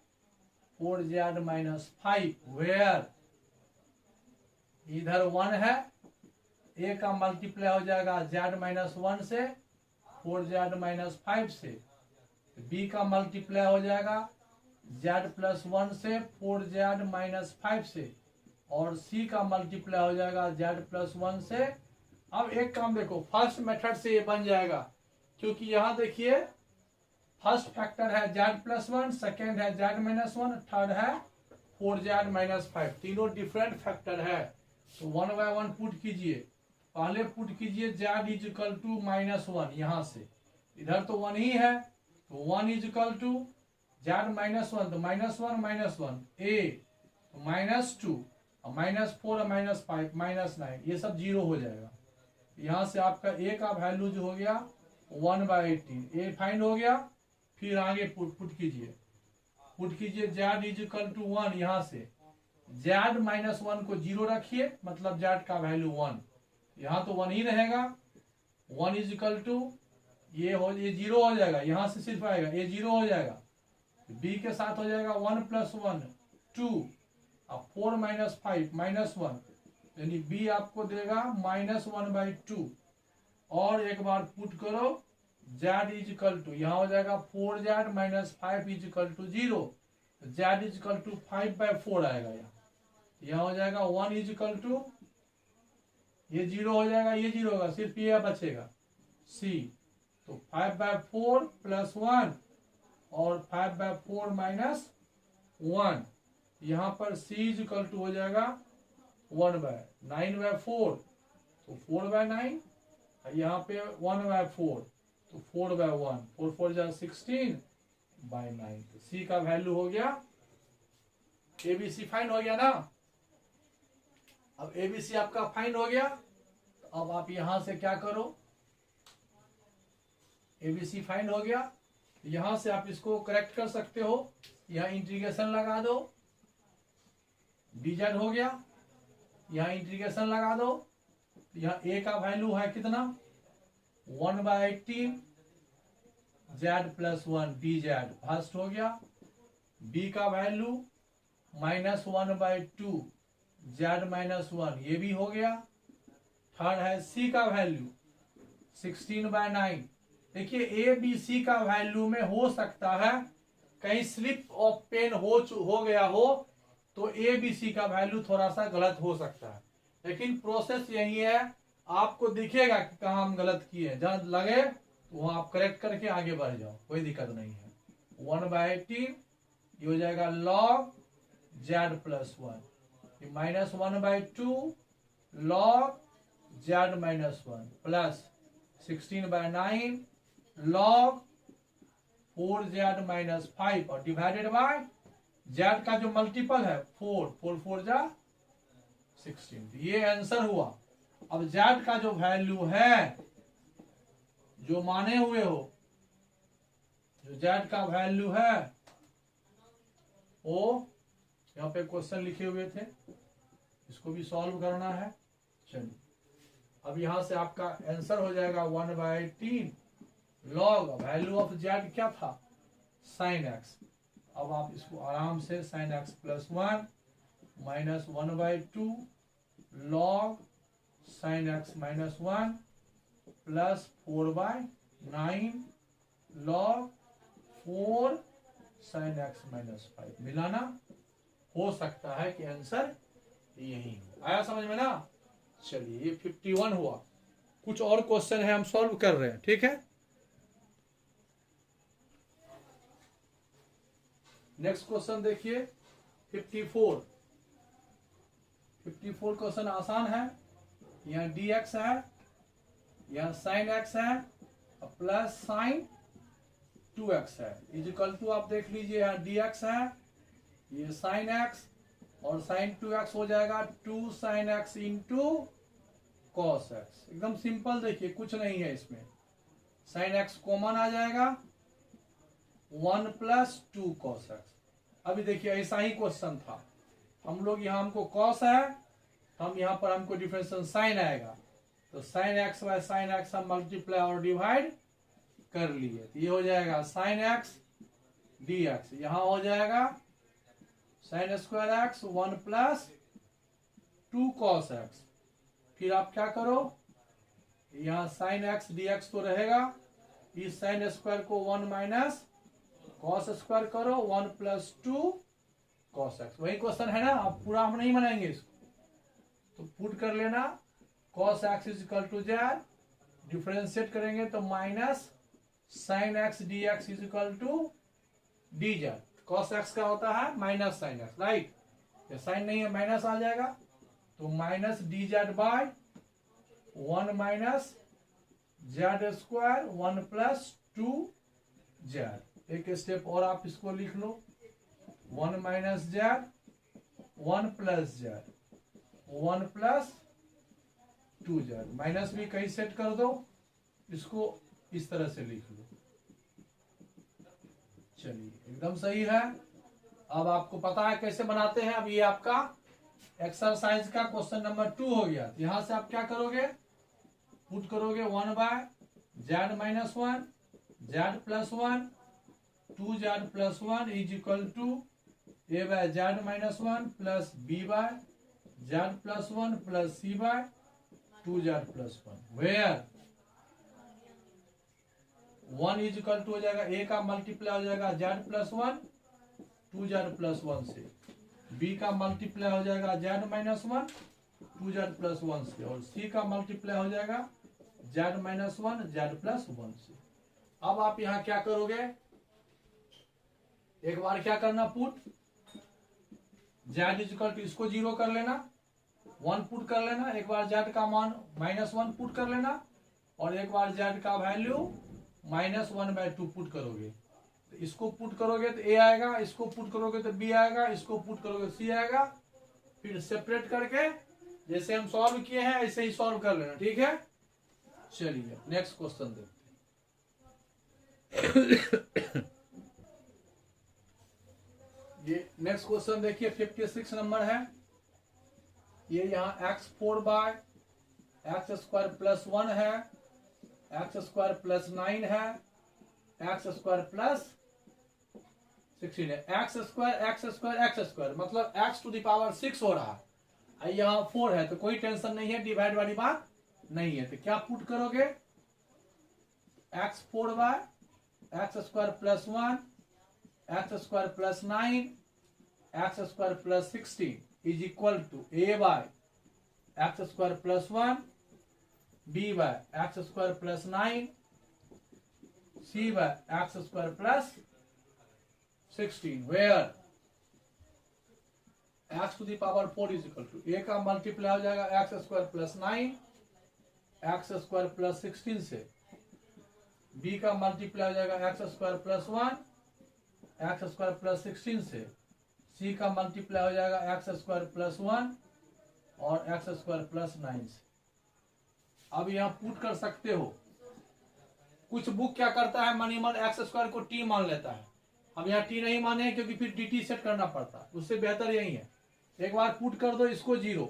4z minus 5, where इधर 1 है, ए का मल्टीप्लाई हो जाएगा z माइनस 1 से, 4z माइनस 5 से, बी का मल्टीप्लाई हो जाएगा z प्लस 1 से 4z माइनस 5 से, और सी का मल्टीप्लाई हो जाएगा z प्लस 1 से। अब एक काम देखो, फर्स्ट मेथड से ये बन जाएगा, क्योंकि यहां देखिए फर्स्ट फैक्टर है z प्लस 1, सेकेंड है z माइनस 1, थर्ड है 4z माइनस 5, तीनों डिफरेंट फैक्टर है। तो 1 बाय 1 पुट कीजिए, पहले पुट कीजिए z is equal to minus 1, यहां से इधर तो 1 ही है, तो 1 is equal to z minus 1, तो माइनस 1 ए, तो माइनस 2, माइनस 4 माइनस 5 माइनस 9, ये सब जीरो हो जाएगा। यहां से आपका ए का वैल्यू जो हो गया 1 बाय 18, ए फाइंड हो गया। फिर आगे पुट कीजिए z इज इक्वल टू 1, यहां से z माइनस 1 को जीरो रखिए, मतलब z का वैल्यू 1, यहां तो 1 ही रहेगा, 1 इज इक्वल टू ये जीरो हो जाएगा, यहां से सिर्फ आएगा ये जीरो हो जाएगा, b के साथ हो जाएगा 1 प्लस 1 2, अब 4 माइनस 5 माइनस 1, यानी b आपको देगा माइनस 1 बाई 2, और एक बार पुट करो z इज इक्वल टू, यहाँ हो जाएगा 4z minus 5 is equal to 0, z is equal to 5 by 4 आएगा, यहाँ हो जाएगा 1 इज इक्वल टू, ये जीरो हो जाएगा, ये जीरो होगा, सिर्फ ये बचेगा c, तो 5 बाई 4 प्लस 1 और 5 बाई 4 माइनस 1, यहाँ पर c इज इक्वल टू हो जाएगा 1 बाय 9 बाय 4, तो 4 बाय 9, यहाँ पे 1 बाय 4, तो 4 बाय 1, 4 4 जा 16 बाय 9, तो c का वैल्यू हो गया, एबीसी फाइंड हो गया ना। अब एबीसी आपका फाइंड हो गया, तो अब आप यहां से क्या करो, एबीसी फाइंड हो गया, यहां से आप इसको करेक्ट कर सकते हो, यहां इंटीग्रेशन लगा दो, dz हो गया, यहां इंटीग्रेशन लगा दो, यहां a का वैल्यू है कितना 1 by 18 z plus 1 dz first हो गया, b का value minus 1 by 2 z minus 1, ये भी हो गया, थर्ड है c का वैल्यू 16 बाय 9। देखिए ए बी सी का वैल्यू में हो सकता है कहीं स्लिप ऑफ पेन हो गया हो, तो ए बी सी का वैल्यू थोड़ा सा गलत हो सकता है, लेकिन प्रोसेस यही है, आपको दिखेगा कि कहाँ हम गलत किए, जहां लगे तो वहां आप करेक्ट करके आगे बढ़ जाओ, कोई दिक्कत नहीं है। 1 बाय 18 ये हो जाएगा log z plus 1, minus 1 by 2 log z minus 1 plus 16 by 9 log 4z minus 5, और डिवाइडेड बाय z का जो मल्टीपल है 4 4 जा 16, ये आंसर हुआ। अब z का जो वैल्यू है, जो माने हुए हो, जो z का वैल्यू है वो यहाँ पे क्वेश्चन लिखे हुए थे, इसको भी सॉल्व करना है। चलिए अब यहां से आपका आंसर हो जाएगा 1 by 18 log value of z क्या था साइन x। अब आप इसको आराम से sine x plus 1 minus 1 by 2 log sine x minus 1 plus 4 by 9 log 4 sine x minus 5, मिलाना हो सकता है कि आंसर यही हो। आया समझ में ना। चलिए ये 51 हुआ, कुछ और क्वेश्चन है हम सॉल्व कर रहे हैं, ठीक है। नेक्स्ट क्वेश्चन देखिए 54 क्वेश्चन आसान है, यहाँ dx है, यहाँ साइन x है प्लस साइन 2x है, इज इक्वल टू आप देख लीजिए यहाँ dx है, ये साइन x और साइन 2x हो जाएगा 2 sine x into cos x। एकदम सिंपल, देखिए कुछ नहीं है इसमें, साइन x कॉमन आ जाएगा 1 प्लस 2 कॉस x। अभी देखिए ऐसा ही क्वेश्चन था, हम लोग यहाँ हमको कॉस है, हम यहाँ पर हमको डिफरेंशियल साइन आएगा, तो sine x by sine x हम मल्टीप्लाई और डिवाइड कर लिए, तो ये हो जाएगा साइन एक्स डी एक्स। यहां हो जाएगा sine square x 1 plus 2 cos x. फिर आप क्या करो, यहाँ साइन एक्स डी एक्स तो रहेगा, इस साइन स्क्वायर को 1 माइनस कॉस स्क्वायर करो 1 प्लस 2 कॉस एक्स। वही क्वेश्चन है ना, अब पूरा हम नहीं बनाएंगे इसको, तो पुट कर लेना cos x is equal to z, differentiate करेंगे तो minus sine x d x is equal to d z. Cos x का होता है माइनस साइन एक्स, राइट, ये साइन नहीं है माइनस आ जाएगा, तो minus d z by 1 minus z square 1 plus 2 z. एक स्टेप और आप इसको लिख लो, 1 minus z 1 plus z 1 plus 2 z. Minus भी कहीं सेट कर दो, इसको इस तरह से लिख लो। चलिए एकदम सही है। अब आपको पता है कैसे बनाते हैं। अब ये आपका एक्सरसाइज का क्वेश्चन नंबर 2 हो गया। तो यहां से आप क्या करोगे, पुट करोगे 1 by z minus 1 z plus 1 2 z plus 1 is equal to A by z minus 1 plus b by z plus 1 plus c by 2 z plus 1, where 1 is equal to हो जाएगा, ए का मल्टीप्लाई हो जाएगा जेड प्लस 1 2 जेड प्लस 1 से, B का multiply हो जाएगा Z minus 1 2 z plus 1 से, और सी का मल्टीप्लाई हो जाएगा जेड माइनस 1 जेड प्लस 1 से। अब आप यहां क्या करोगे, एक बार क्या करना, put z is equal to, इसको 0 कर लेना, 1 पुट कर लेना, एक बार जेड का मान -1 पुट कर लेना, और एक बार जेड का वैल्यू -1/2 पुट करोगे। तो इसको पुट करोगे तो ए आएगा, इसको पुट करोगे तो बी आएगा, इसको पुट करोगे तो सी आएगा। फिर सेपरेट करके जैसे हम सॉल्व किए हैं ऐसे ही सॉल्व कर लेना, ठीक है। चलिए नेक्स्ट क्वेश्चन देखते हैं। ये नेक्स्ट क्वेश्चन देखिए 56 नंबर है। ये यहाँ x4 by X square plus 1 है, एक्स स्क्वायर प्लस 9 है, एक्स स्क्वायर प्लस 16 है। एक्स स्क्वायर मतलब एक्स टू द पावर 6 हो रहा है, यहाँ 4 है, तो कोई टेंशन नहीं है, डिवाइड वाली बात नहीं है। तो क्या पुट करोगे, x4 by X square plus 1 X square plus 9 X square plus 16 is equal to A by X square plus 1 B by X square plus 9 C by X square plus 16, where X to the power 4 is equal to, A का multiply हो जाएगा X square plus 9 X square plus 16 से, B का multiply हो जाएगा X square plus 1 X square plus 16 से, सी का multiply हो जाएगा एक्स स्क्वायर प्लस 1 और एक्स स्क्वायर प्लस 9 से। अब यहां पुट कर सकते हो। कुछ बुक क्या करता है, मनीमल एक्स स्क्वायर को टी मान लेता है, हम यहाँ टी नहीं माने क्योंकि फिर dt सेट करना पड़ता है, उससे बेहतर यही है, एक बार पुट कर दो इसको 0,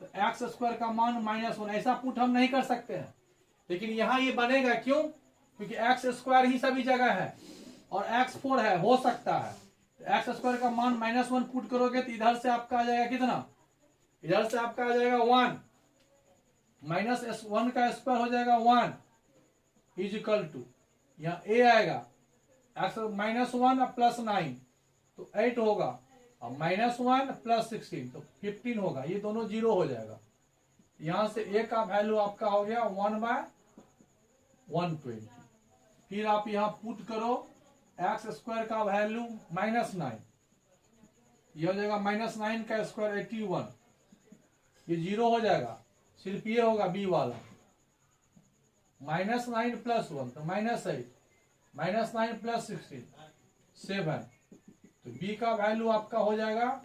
तो एक्स स्क्वायर का मान -1, ऐसा पुट हम नहीं कर सकते हैं, लेकिन यहाँ ये बनेगा, क्यों, क्योंकि एक्स स्क्वायर ही सभी जगह है और x4 है, हो सकता है, तो एक्स स्क्वायर का मान -1 पुट करोगे तो इधर से आपका आ जाएगा कितना, इधर से आपका आ जाएगा 1, -1 का स्क्वायर हो जाएगा 1 इज इक्वल टू, यहाँ a आएगा -1 प्लस 9 तो 8 होगा, और -1 प्लस 16 तो 15 होगा, ये दोनों 0 हो जाएगा। यहां से a का वैल्यू आपका हो गया 1/120। फिर आप यहां पुट करो एक्स स्क्वायर का वैल्यू -9, ये हो जाएगा -9 का स्क्वायर 81, ये 0 हो जाएगा, सिर्फ ये होगा b वाला, -9 प्लस 1 तो -8, -9 प्लस 16 7, तो b का वैल्यू आपका हो जाएगा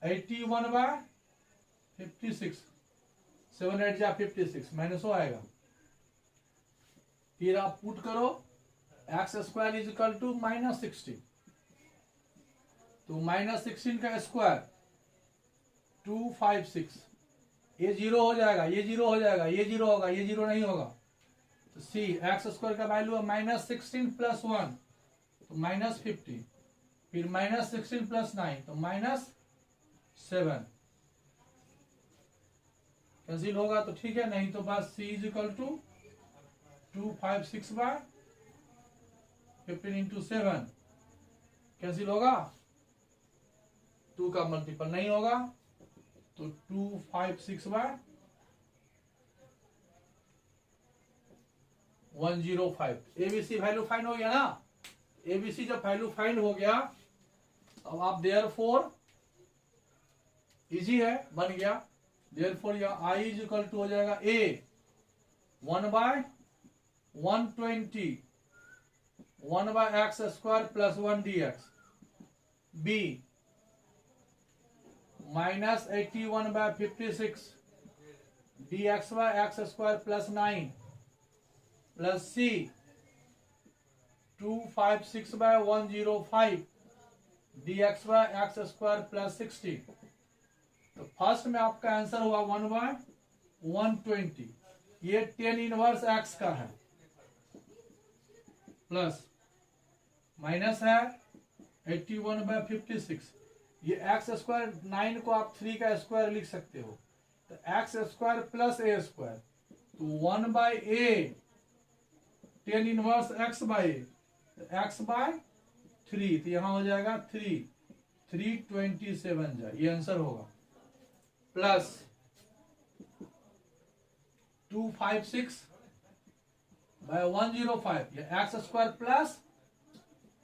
81/56, 7 8 जा 56 माइनस हो आएगा। फिर आप पुट करो x square is equal to -16, तो -16 का स्क्वायर 256, ये जीरो हो जाएगा, ये जीरो हो जाएगा, ये जीरो होगा, ये जीरो नहीं होगा। तो सी एक्स स्क्वायर का वैल्यू है -16 + 1 तो -15, फिर -16 + 9 तो -7 कैंसिल होगा तो ठीक है, नहीं तो बस सी इज इक्वल टू 256/15 × 7 कैंसिल होगा, 2 का मल्टीपल नहीं होगा तो 256/105। एबीसी वैल्यू फाइंड हो गया ना। एबीसी जब वैल्यू फाइंड हो गया अब आप देयरफॉर इजी है, बन गया। देयरफॉर यहाँ आई इज इक्वल टू हो जाएगा A 1/120 1/x² + 1 dx, B -81/56 dx/x² + 9 plus C 256/105 dx/x² + 60। तो फर्स्ट में आपका आंसर हुआ 1/120, ये 10 इनवर्स x का है, प्लस माइनस है 81/56, ये x², 9 को आप 3 का स्क्वायर लिख सकते हो, तो x² + a², तो 1/a 10 इनवर्स x/a, तो x/3, तो यहां हो जाएगा 327 जाए, ये आंसर होगा। प्लस 256/105, ये x² +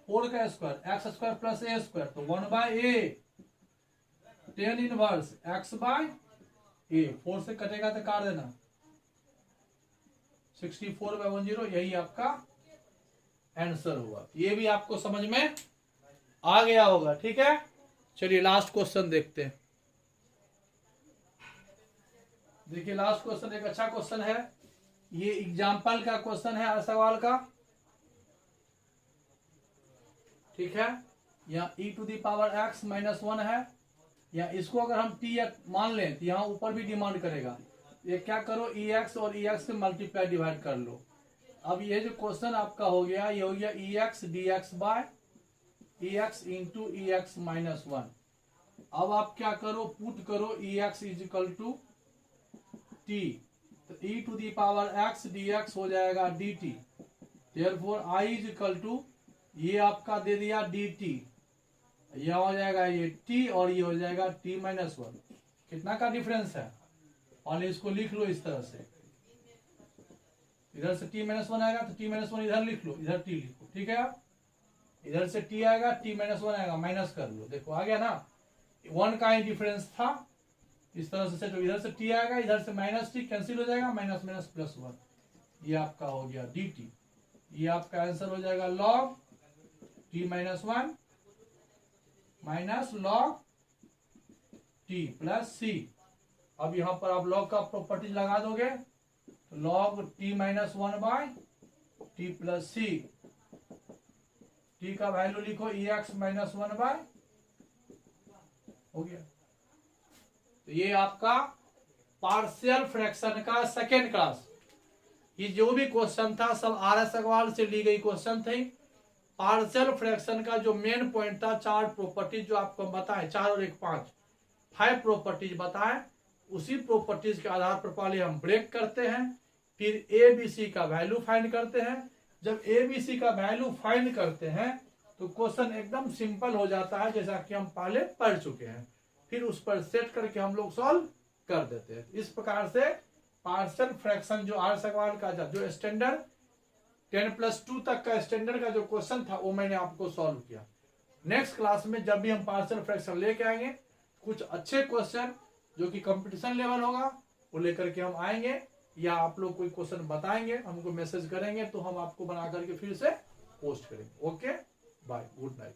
4 का स्क्वायर, x² + a², तो 1/a 10 इनवर्स x/a, 4 से कटेगा तो काट देना, 64/10, यही आपका आंसर हुआ। ये भी आपको समझ में आ गया होगा, ठीक है। चलिए लास्ट क्वेश्चन देखते हैं। देखिए लास्ट क्वेश्चन एक अच्छा क्वेश्चन है, ये एग्जाम्पल का क्वेश्चन है हर सवाल का, ठीक है। यहाँ e⁻x - 1 है, या इसको अगर हम t मान लें तो यहाँ ऊपर भी डिमांड करेगा, ये क्या करो ex और ex से मल्टीप्लाई डिवाइड कर लो। अब ये जो क्वेश्चन आपका हो गया, ये हो गया ex dx/ex × ex - 1। अब आप क्या करो, पुट करो ex is equal to t, तो e⁻x dx हो जाएगा dt, therefore I is equal to, ये आपका दे दिया dt, यह हो जाएगा ये t और ये हो जाएगा t - 1। कितना का डिफरेंस है, और इसको लिख लो इस तरह से, इधर से t - 1 आएगा तो t - 1 इधर लिख लो, इधर t लिखो, ठीक है। आप इधर से t आएगा, t - 1 आएगा, माइनस कर लो, देखो आ गया ना, 1 का ही डिफरेंस था, इस तरह से। तो इधर से t आएगा, इधर से -t कैंसिल हो जाएगा, माइनस +1, ये आपका हो गया dt। ये आपका आंसर हो जाएगा log t - 1 minus log t plus c। अब यहां पर आप log का प्रॉपर्टी लगा दोगे, तो log t - 1/t plus c, t का वैल्यू लिखो ex - 1/, हो गया। तो ये आपका पार्शियल फ्रैक्शन का सेकेंड क्लास, ये जो भी क्वेश्चन था सब RS अग्रवाल से ली गई क्वेश्चन थे। पार्शियल फ्रैक्शन का जो मेन पॉइंट था, 4 प्रॉपर्टीज जो आपको बताए, 4 और 1 5 प्रॉपर्टीज बताए, उसी प्रॉपर्टीज के आधार पर पहले हम ब्रेक करते हैं, फिर ABC का वैल्यू फाइंड करते हैं। जब ABC का वैल्यू फाइंड करते हैं तो क्वेश्चन एकदम सिंपल हो जाता है, जैसा कि हम पहले पढ़ चुके हैं, फिर उस पर सेट करके हम लोग सॉल्व कर देते हैं। इस प्रकार से पार्शियल फ्रैक्शन जो RS अग्रवाल का जो स्टैंडर्ड 10+2 तक का स्टैंडर्ड का जो क्वेश्चन था वो मैंने आपको सॉल्व किया। नेक्स्ट क्लास में जब भी हम पार्शियल फ्रैक्शन लेके आएंगे, कुछ अच्छे क्वेश्चन जो कि कंपटीशन लेवल होगा वो लेकर के हम आएंगे, या आप लोग कोई क्वेश्चन बताएंगे, हमको मैसेज करेंगे, तो हम आपको बना करके फिर से पोस्ट करेंगे। Okay, bye, good night.